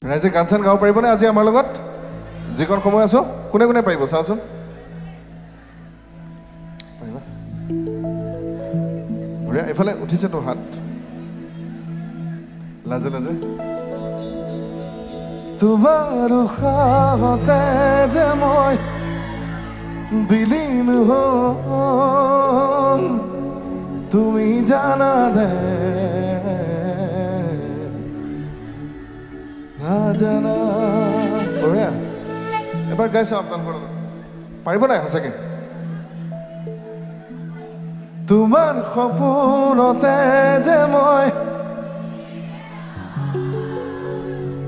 ৰাইজে গান চান গাব পাৰিবনে আজি আমাৰ লগত যিকণ সময় আছো কোনে কোনে পাৰিব চাওচোন পাৰিবা বঢ়িয়া এফালে উঠিছে তো হাত লাজে লাজে তোমাৰ উশাহতে যে মই বিলীন হম তুমি জানা দে জানা বঢ়িয়া এবাৰ গাইছে আপোনালোকৰ পাৰিব নাই সঁচাকে তোমাৰ সপোনতে যে মই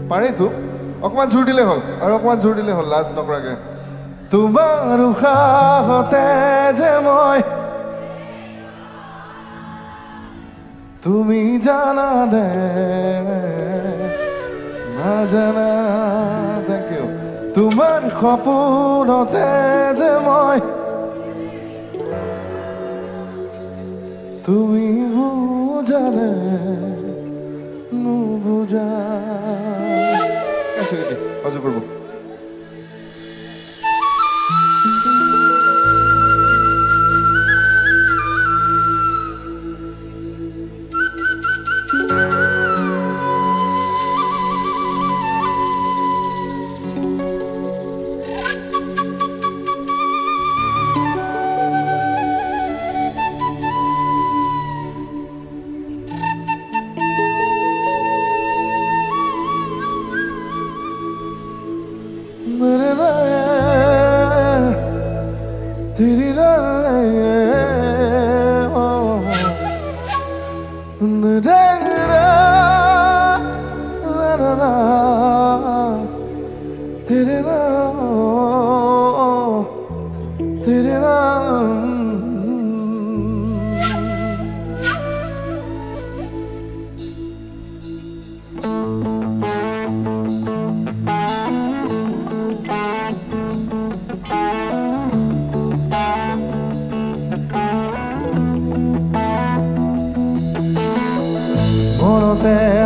পাৰিতো অকণমান জোৰ দিলে হ'ল আৰু অকণমান জোৰ দিলে হ'ল লাজ নকৰাকে তোমাৰ উশাহতে যে মই তুমি জানা দে নাজানা থেংক ইউ তোমাৰ সপোনতে যে মই তুমি বুজালে নুবুজা অজু কৰব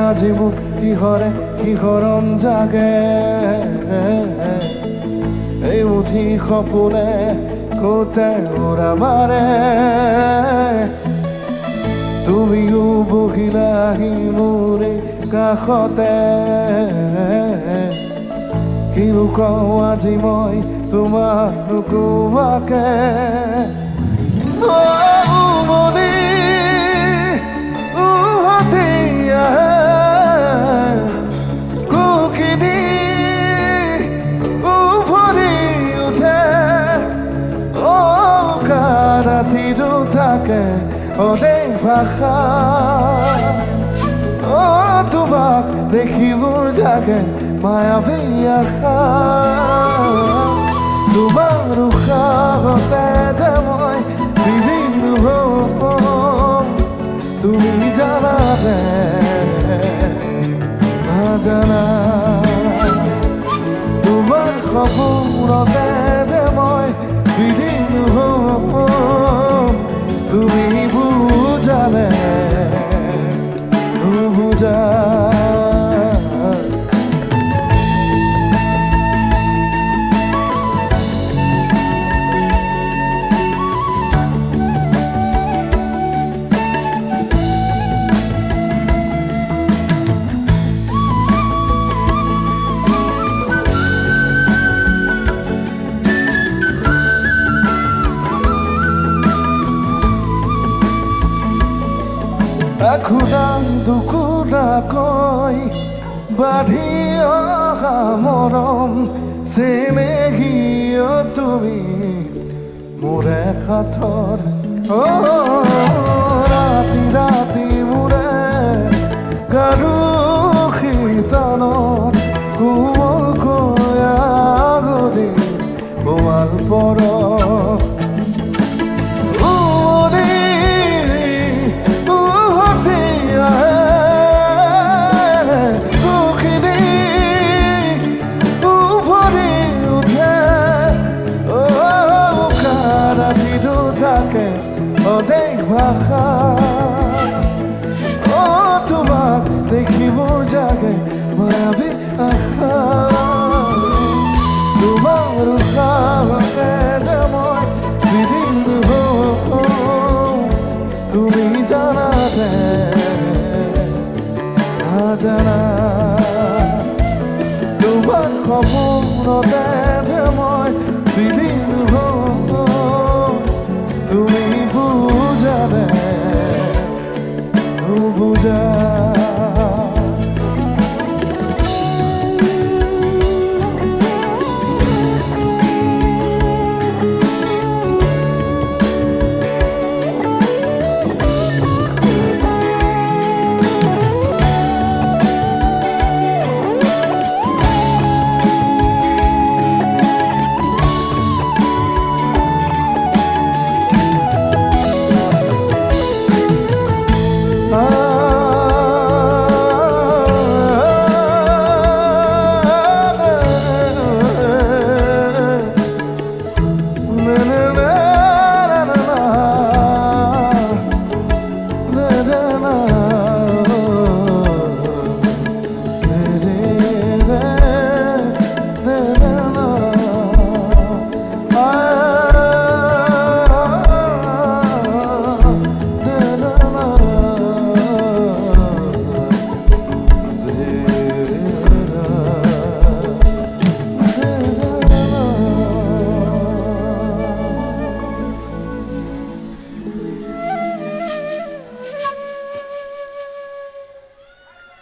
আজি মোক কিহৰে কিহৰণ জাগে এই মুঠি সপোনে কোতে উৰা মাৰে তুমিও বহিলাহি মোৰে কাষতে কিনো কওঁ আজি মই তোমাক নোকোৱাকে অনেক ভাষা তোমাক দেখিবৰ জাগে মায়াবী আশা তোমাৰ উশাহতে যে মই বিলীন হম তুমি জানা দে নাজানা তোমাৰ সপোনতে যে মই বিলীন হম তুমি বুজালে নুবুজা খুদা দুখুদাকৈ বাঢ়ি অহা মৰম চেনেহীয় তুমি মোৰে সাথৰ ৰাতি ৰাতি মোৰে গাৰু শীতলত কোমলকৈ আগলি কোমাল পৰ অনেক ভাষা অজানাতে নাজানা তোমাক সপোনতে যে মই বিলি